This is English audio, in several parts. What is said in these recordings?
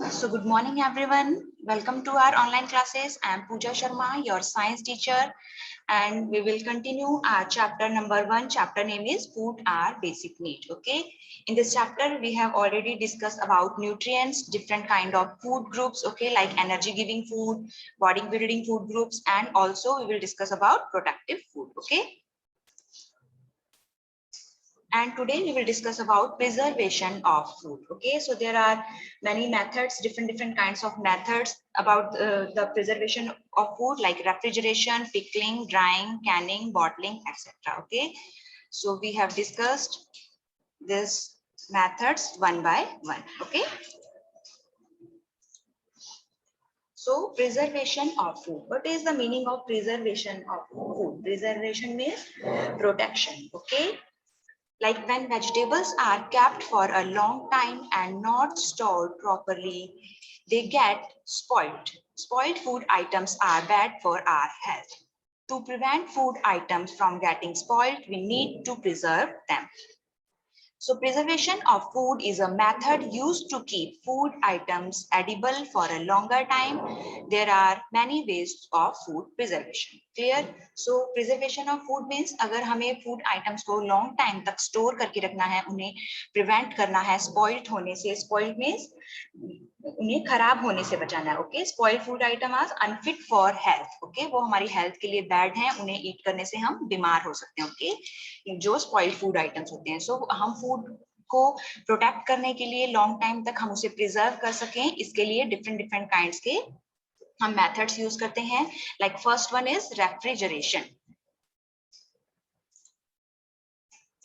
So good morning everyone. Welcome to our online classes. I am Pooja Sharma, your science teacher, and we will continue our chapter number 1. Chapter name is Food Are Basic Need. Okay. In this chapter, we have already discussed about nutrients, different kind of food groups, okay, like energy giving food, body building food groups, and also we will discuss about protective food. Okay. And today we will discuss about preservation of food. Okay, so there are many methods, different kinds of methods about the preservation of food, like refrigeration, pickling, drying, canning, bottling, etc. Okay, so we have discussed these methods one by one. Okay, so preservation of food. What is the meaning of preservation of food? Preservation means protection. Okay, like when vegetables are kept for a long time and not stored properly, they get spoiled. Spoiled food items are bad for our health. To prevent food items from getting spoiled, we need to preserve them. So preservation of food is a method used to keep food items edible for a longer time. There are many ways of food preservation. Clear? So preservation of food means अगर हमें food items को long time तक store करके रखना है, उन्हें prevent करना है spoiled होने से. Spoiled means उन्हें खराब होने से बचाना है. Okay, spoiled food item are unfit for health. Okay, वो हमारी हेल्थ के लिए बैड हैं, उन्हें ईट करने से हम बीमार हो सकते हैं. ओके, जो स्पॉइल्ड फूड आइटम्स होते हैं. सो हम फूड को प्रोटेक्ट करने के लिए लॉन्ग टाइम तक हम उसे प्रिजर्व कर सकें, इसके लिए डिफरेंट काइंड्स के हम मेथड्स यूज करते हैं. Like first one is refrigeration.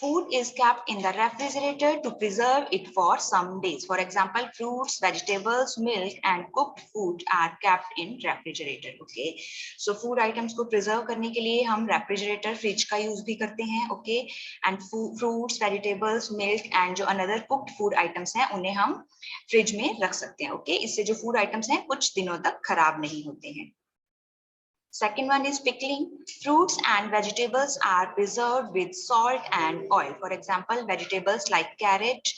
Food is kept in the refrigerator to preserve it for some days. For example, fruits, vegetables, milk, and cooked food are kept in refrigerator. Okay, so food items को preserve करने के लिए हम refrigerator, fridge का use भी करते हैं. Okay, and fruits, vegetables, milk, and जो another cooked food items हैं, उन्हें हम fridge में रख सकते हैं. Okay, इससे जो food items हैं, कुछ दिनों तक खराब नहीं होते हैं. Second one is pickling. Fruits and vegetables are preserved with salt and oil. For example, vegetables like carrot,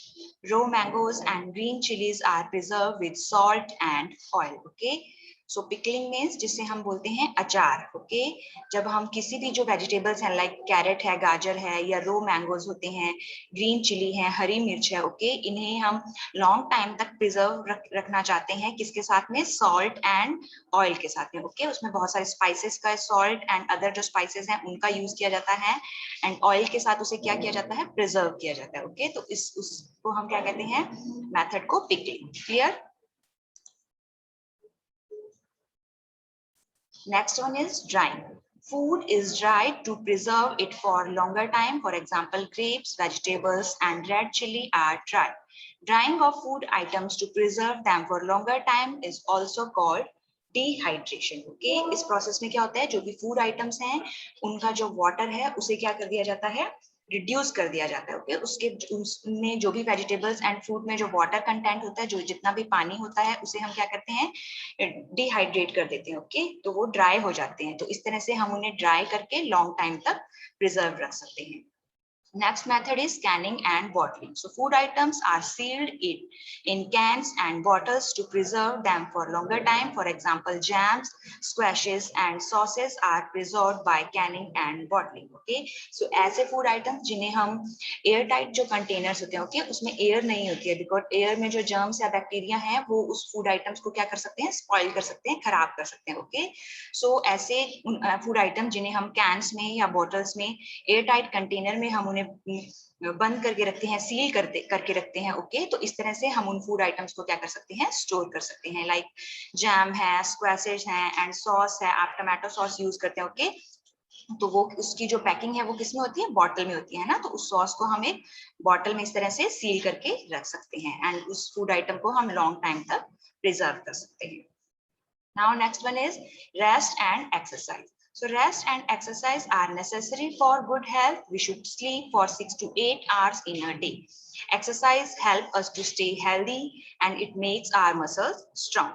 raw mangoes, and green chilies are preserved with salt and oil. Okay. So pickling means जिसे हम बोलते हैं अचार. Okay, जब हम किसी भी जो वेजिटेबल्स हैं, लाइक कैरेट है, गाजर है, या रो मैंगोज होते हैं, ग्रीन चिली है, हरी मिर्च है, ओके, इन्हें हम लॉन्ग टाइम तक प्रिजर्व रखना चाहते हैं. किसके साथ में? सॉल्ट एंड ऑयल के साथ में. ओके, उसमें बहुत सारे स्पाइसेस का, सॉल्ट एंड अदर जो स्पाइसेस हैं उनका यूज किया जाता है, एंड ऑयल के साथ उसे क्या किया जाता है? प्रिजर्व किया जाता है. ओके, तो उसको हम क्या कहते हैं? मेथड को pickling. Clear? Next one is drying. Food is dried to preserve it for longer time. For example, grapes, vegetables, and red chili are dried. Drying of food items to preserve them for longer time is also called dehydration. Okay, इस process में क्या होता है? जो भी food items हैं, उनका जो वाटर है उसे क्या कर दिया जाता है? रिड्यूस कर दिया जाता है. ओके, उसके उसमें जो भी वेजिटेबल्स एंड फ्रूट में जो वाटर कंटेंट होता है, जो जितना भी पानी होता है, उसे हम क्या करते हैं? डिहाइड्रेट कर देते हैं. ओके, तो वो ड्राई हो जाते हैं. तो इस तरह से हम उन्हें ड्राई करके लॉन्ग टाइम तक प्रिजर्व रख सकते हैं. Next method is canning and bottling. So food items are sealed in cans and bottles to preserve them for longer time. For example, jams, squashes, and sauces are preserved by canning and bottling. Okay, so ऐसे food items जिन्हें हम air tight जो containers होते हैं, okay, उसमें air नहीं होती है, because air में जो germs या bacteria हैं, वो उस food items को क्या कर सकते हैं? Spoil कर सकते हैं, खराब कर सकते हैं. Okay, so ऐसे food items जिन्हें हम cans में या bottles में एयर टाइट कंटेनर में हम उन्हें बंद करके रखते हैं, सील करके रखते हैं. ओके, तो इस तरह से हम उन फूड आइटम्स को क्या कर सकते हैं? स्टोर कर सकते हैं. लाइक जैम है, स्क्वैशेस हैं, एंड सॉस है. आप टमाटो सॉस यूज करते हैं. ओके, तो वो उसकी जो पैकिंग है वो किसमें होती है? बॉटल में होती है ना. तो उस सॉस को हम एक बॉटल में इस तरह से सील करके रख सकते हैं, एंड उस फूड आइटम को हम लॉन्ग टाइम तक प्रिजर्व कर सकते हैं. Now next one is rest and exercise. So rest and exercise are necessary for good health. We should sleep for 6 to 8 hours in a day. Exercise helps us to stay healthy and it makes our muscles strong.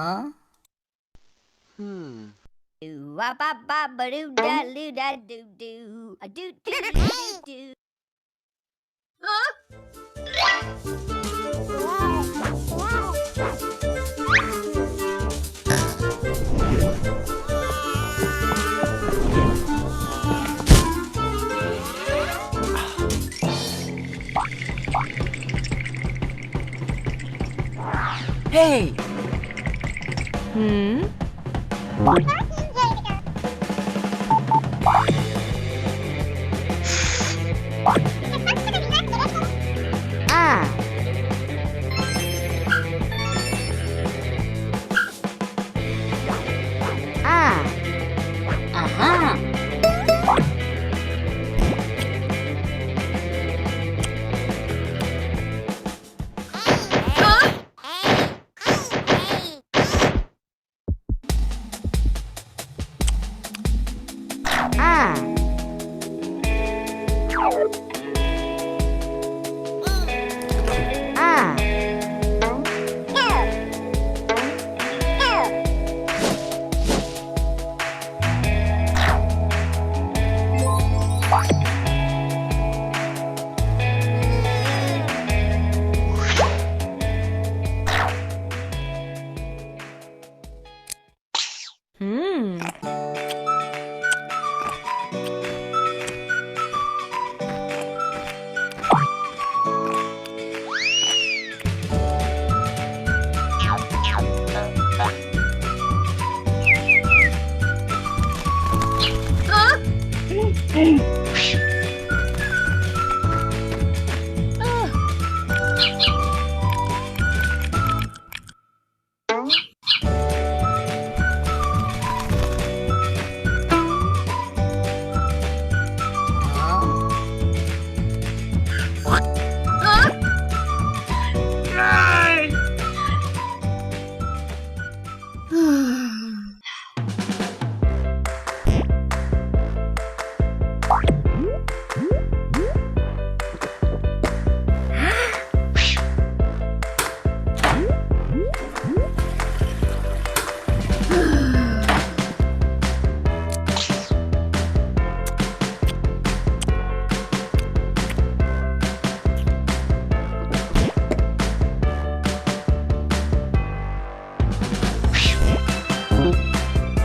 Huh? Wop bop bop ba doo da doo da doo doo. A doo doo doo doo. Hey! Ah. Ah. Aha. Ah. Ah.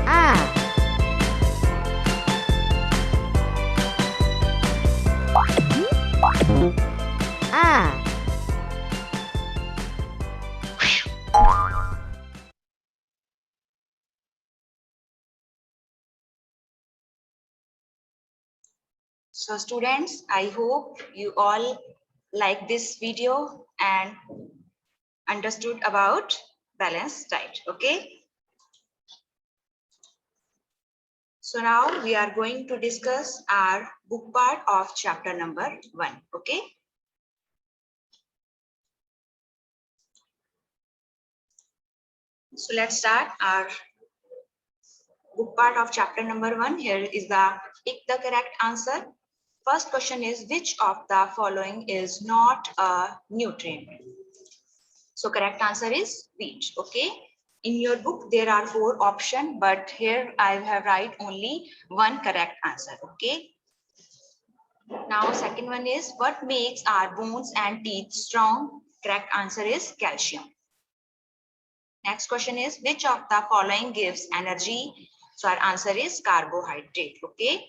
Ah. Ah. So students, I hope you all like this video and understood about balanced diet. Okay. So now we are going to discuss our book part of chapter number 1. Okay. So let's start our book part of chapter number 1. Here is the pick the correct answer. First question is, which of the following is not a nutrient? So correct answer is wheat. Okay. In your book, there are 4 options, but here I have write only one correct answer. Okay. Now, second one is, what makes our bones and teeth strong? Correct answer is calcium. Next question is, which of the following gives energy? So our answer is carbohydrate. Okay.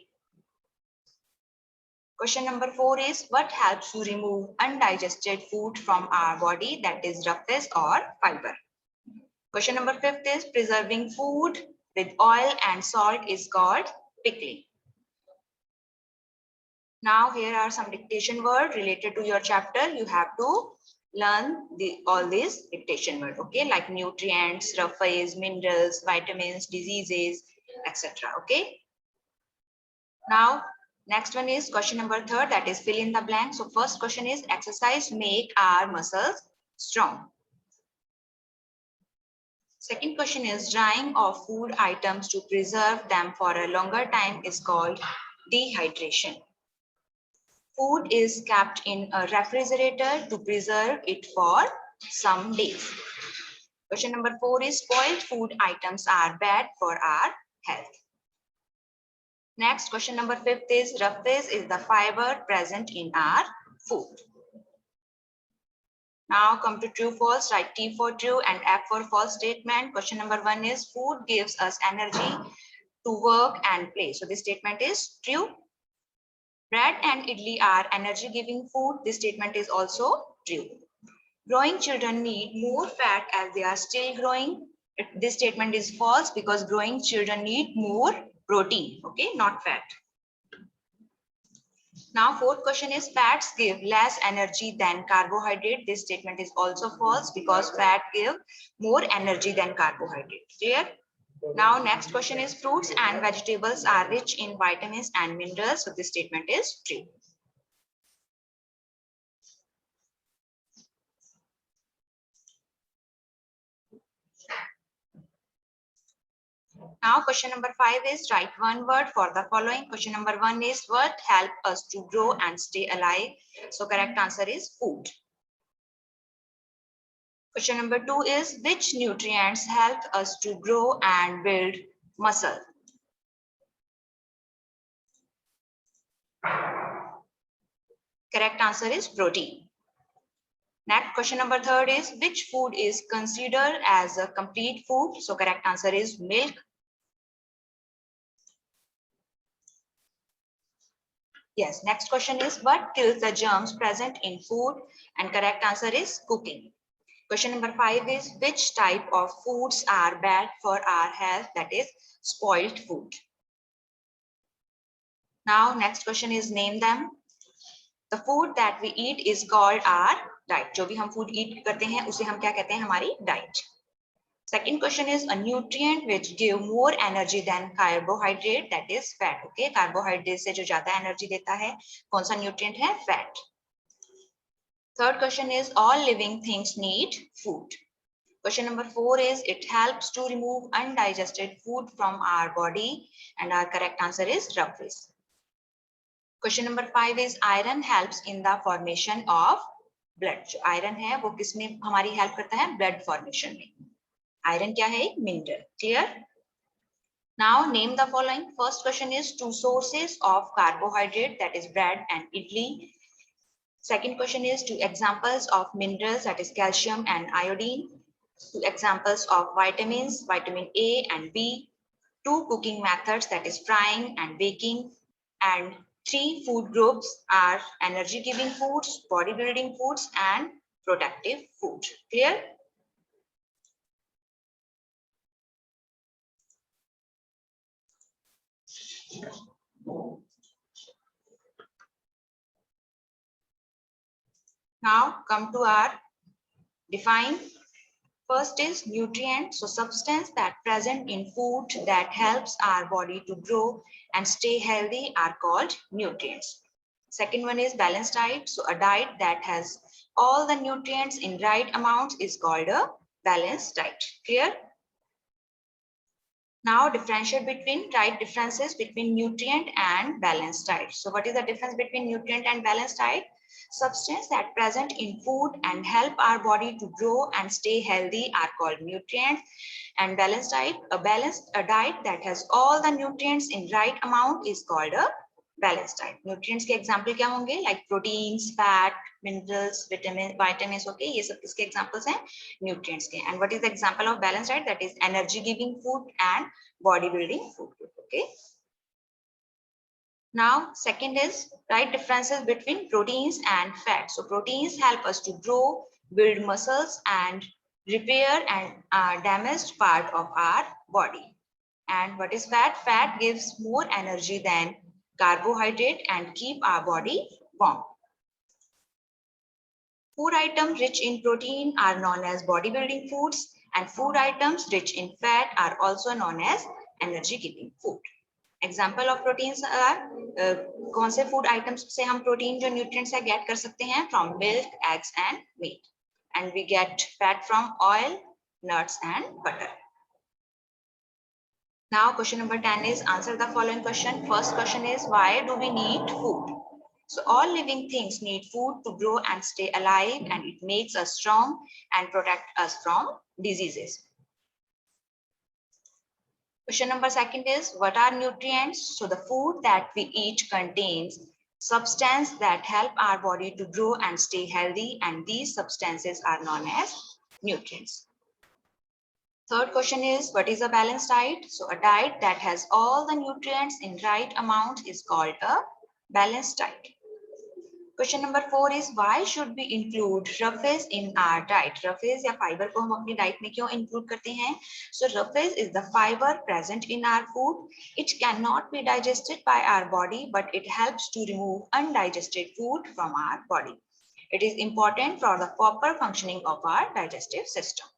Question number 4 is, what helps to remove undigested food from our body, that is roughness or fiber? Question number 5 is, preserving food with oil and salt is called pickling. Now here are some dictation words related to your chapter. You have to learn all these dictation words, okay, like nutrients, roughness, minerals, vitamins, diseases, etc. Okay. Now next one is question number 3, that is fill in the blank. So first question is, exercise make our muscles strong. Second question is, drying of food items to preserve them for a longer time is called dehydration. Food is kept in a refrigerator to preserve it for some days. Question number 4 is spoiled food items are bad for our health. Next, question number 5 is roughage is the fiber present in our food. Now come to true false, write T for true and F for false statement. Question number 1 is food gives us energy to work and play. So this statement is true. Bread and idli are energy giving food. This statement is also true. Growing children need more fat as they are still growing. This statement is false because growing children need more protein, okay, not fat. Now, fourth question is fats give less energy than carbohydrate. This statement is also false because fat give more energy than carbohydrate. Clear? Now, next question is fruits and vegetables are rich in vitamins and minerals. So this statement is true. Now, question number 5 is write one word for the following. Question number 1 is what help us to grow and stay alive? So correct answer is food. Question number 2 is which nutrients help us to grow and build muscle? Correct answer is protein. Next question number 3 is which food is considered as a complete food? So correct answer is milk. Yes, next question is what kills the germs present in food? And correct answer is cooking. Question number 5 is which type of foods are bad for our health? That is spoiled food. Now next question is name them. The food that we eat is called our diet. जो भी हम food eat करते हैं उसे हम क्या कहते हैं? हमारी diet. Second question is a nutrient which give more energy than carbohydrate, that is fat. Okay, carbohydrate से जो ज़्यादा energy देता है कौन सा nutrient है? Fat. Third question is all living things need food. Question number 4 is it helps to remove undigested food from our body, and our correct answer is roughage. Question number 5 is iron helps in the formation of blood. जो iron है वो किसमें हमारी help करता है? Blood formation में. Iron क्या है? Mineral. Clear? Now name the following. First question is two sources of carbohydrate, that is bread and idli. Second question is two examples of minerals, that is calcium and iodine. Two examples of vitamins, vitamin A and B. Two cooking methods, that is frying and baking. And 3 food groups are energy giving foods, bodybuilding foods and protective food. Clear? Now come to our define. First is nutrient. So substance that present in food that helps our body to grow and stay healthy are called nutrients. Second one is balanced diet. So a diet that has all the nutrients in right amounts is called a balanced diet. Clear? Now differentiate between, write differences between nutrient and balanced diet. So what is the difference between nutrient and balanced diet? Substance that present in food and help our body to grow and stay healthy are called nutrients. And balanced diet, a diet that has all the nutrients in right amount is called a balanced diet. Nutrients के example क्या होंगे? Like proteins, fat, minerals, vitamins. Okay, ये सब किसके examples हैं? Nutrients के. And what is the example of balanced diet? That is energy giving food and bodybuilding food. Okay. Now, second is write differences between proteins and fat. So proteins help us to grow, build muscles and repair and damaged part of our body. And what is fat? Fat gives more energy than carbohydrate and keep our body warm. Food items rich in protein are known as bodybuilding foods, and food items rich in fat are also known as energy giving food. Example of proteins are कौन से food items से हम protein जो nutrients है get कर सकते हैं? From milk, eggs and meat. And we get fat from oil, nuts and butter. Now question number 10 is answer the following question. First question is why do we need food? So all living things need food to grow and stay alive, and it makes us strong and protect us from diseases. Question number second is, what are nutrients? So the food that we eat contains substances that help our body to grow and stay healthy, and these substances are known as nutrients. Third question is, what is a balanced diet? So a diet that has all the nutrients in right amount is called a balanced diet. Question number 4 is why should we include roughage in our diet. Roughage या fibre को हम अपनी diet में क्यों include करते हैं? So roughage is the fibre present in our food. It can not be digested by our body but it helps to remove undigested food from our body. It is important for the proper functioning of our digestive system.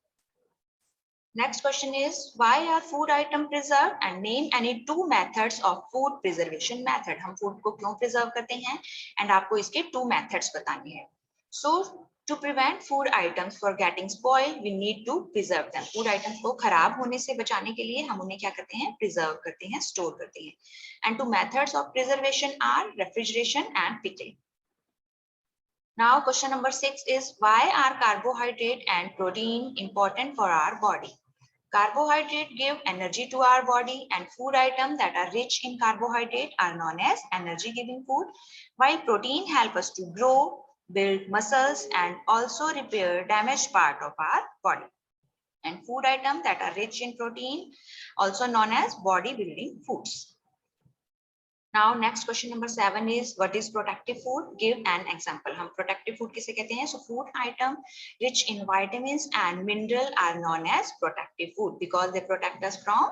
Next question is, why are food item preserved, and name any two methods of food preservation method. हम food को क्यों preserve करते हैं and आपको इसके two methods बताने हैं. So to prevent food items for getting spoiled, we need to preserve them. Food items को खराब होने से बचाने के लिए हम उन्हें क्या करते हैं? Preserve करते हैं, store करते हैं. And two methods of preservation are refrigeration and pickling. Now question number 6 is, why are carbohydrate and protein important for our body? Carbohydrate give energy to our body, and food items that are rich in carbohydrate are known as energy giving food, while protein help us to grow, build muscles and also repair damaged part of our body. And food items that are rich in protein also known as body building foods. Now next question number 7 is, what is protective food? Give an example. हम protective food किसे कहते हैं? So food item rich in vitamins and mineral are known as protective food because they protect us from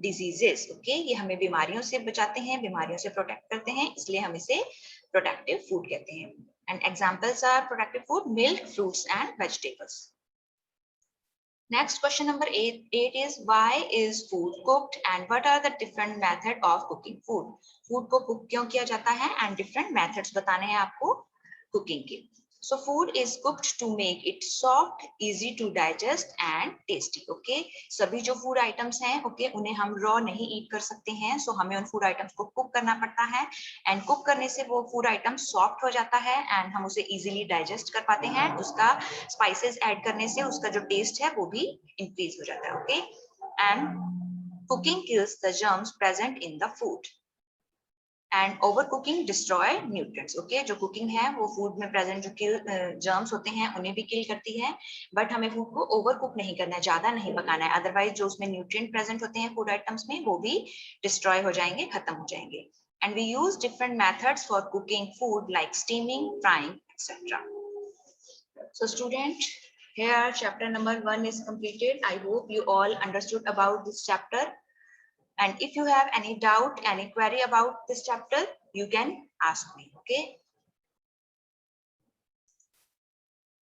diseases. Okay, ये हमें बीमारियों से बचाते हैं, बीमारियों से protect करते हैं, इसलिए हम इसे protective food कहते हैं. And examples are protective food, milk, fruits and vegetables. Next question number 8 is, why is food cooked and what are the different method of cooking food? Food को cook क्यों किया जाता है and different methods बताने हैं आपको cooking के. So food is cooked to make it soft, easy to digest and tasty. Okay, सभी जो food items हैं, okay, उन्हें हम raw नहीं eat कर सकते हैं, so हमें उन food items को cook करना पड़ता है and cook करने से वो food item soft हो जाता है and हम उसे easily digest कर पाते हैं. उसका spices add करने से उसका जो taste है वो भी increase हो जाता है. Okay, and cooking kills the germs present in the food. And overcooking destroy nutrients. Okay, जो cooking है वो food में present जो germs होते हैं उन्हें भी kill करती है, but हमें food को overcook नहीं करना है, ज़्यादा नहीं पकाना है, otherwise जो उसमें nutrient present होते हैं food items में वो भी destroy हो जाएंगे, खत्म हो जाएंगे. And we use different methods for cooking food like steaming, frying, etc. So student, here chapter number 1 is completed. I hope you all understood about this chapter. And if you have any doubt, any query about this chapter, you can ask me, okay?